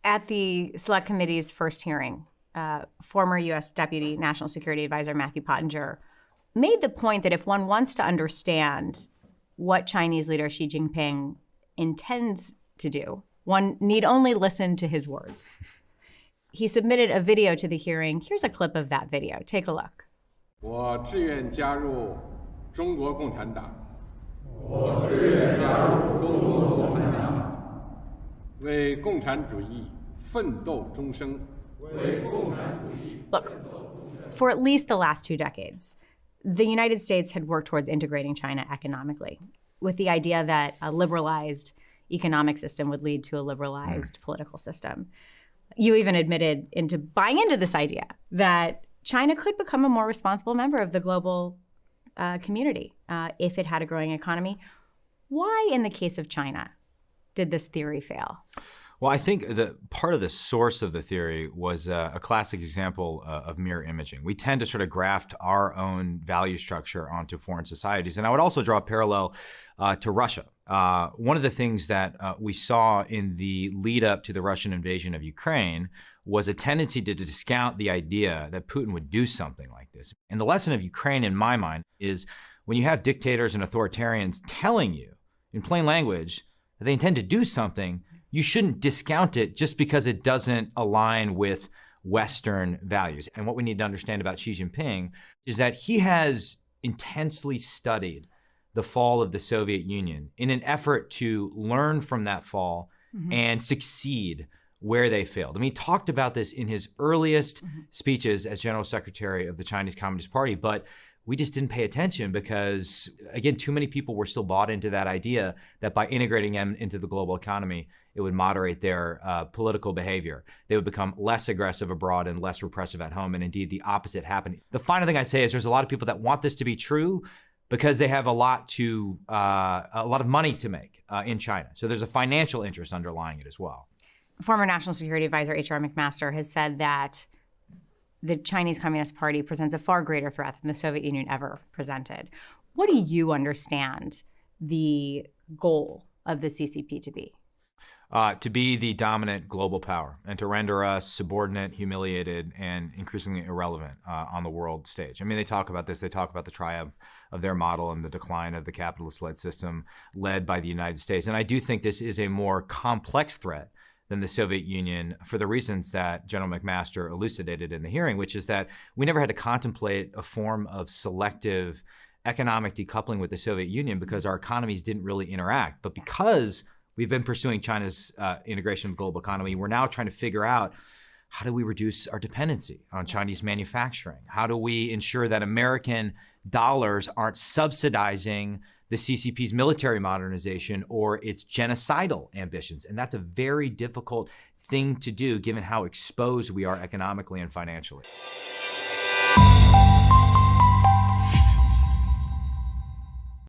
At the Select Committee's first hearing, former U.S. Deputy National Security Advisor Matthew Pottinger made the point that if one wants to understand what Chinese leader Xi Jinping intends to do, one need only listen to his words. He submitted a video to the hearing. Here's a clip of that video. Take a look. 我志愿加入中国共产党。我志愿加入中国共产党。为共产主义奋斗终生。为共产主义。Look, for at least the last 2 decades, the United States had worked towards integrating China economically, with the idea that a liberalized economic system would lead to a liberalized political system. You even admitted into buying into this idea that China could become a more responsible member of the global community if it had a growing economy. Why, in the case of China, did this theory fail? Well, I think that part of the source of the theory was a classic example of mirror imaging. We tend to sort of graft our own value structure onto foreign societies. And I would also draw a parallel to Russia. One of the things that we saw in the lead up to the Russian invasion of Ukraine was a tendency to discount the idea that Putin would do something like this. And the lesson of Ukraine, in my mind, is when you have dictators and authoritarians telling you in plain language that they intend to do something, you shouldn't discount it just because it doesn't align with Western values. And what we need to understand about Xi Jinping is that he has intensely studied the fall of the Soviet Union in an effort to learn from that fall and succeed where they failed. I mean, he talked about this in his earliest speeches as General Secretary of the Chinese Communist Party, but we just didn't pay attention because, again, too many people were still bought into that idea that by integrating them into the global economy, it would moderate their political behavior. They would become less aggressive abroad and less repressive at home, and indeed the opposite happened. The final thing I'd say is there's a lot of people that want this to be true because they have a lot of money to make in China. So there's a financial interest underlying it as well. Former National Security Advisor H.R. McMaster has said that the Chinese Communist Party presents a far greater threat than the Soviet Union ever presented. What do you understand the goal of the CCP to be? To be the dominant global power and to render us subordinate, humiliated, and increasingly irrelevant on the world stage. I mean, they talk about this. They talk about the triumph of their model and the decline of the capitalist-led system led by the United States. And I do think this is a more complex threat than the Soviet Union for the reasons that General McMaster elucidated in the hearing, which is that we never had to contemplate a form of selective economic decoupling with the Soviet Union because our economies didn't really interact. But because we've been pursuing China's integration of the global economy, we're now trying to figure out how do we reduce our dependency on Chinese manufacturing? How do we ensure that American dollars aren't subsidizing the CCP's military modernization or its genocidal ambitions? And that's a very difficult thing to do given how exposed we are economically and financially.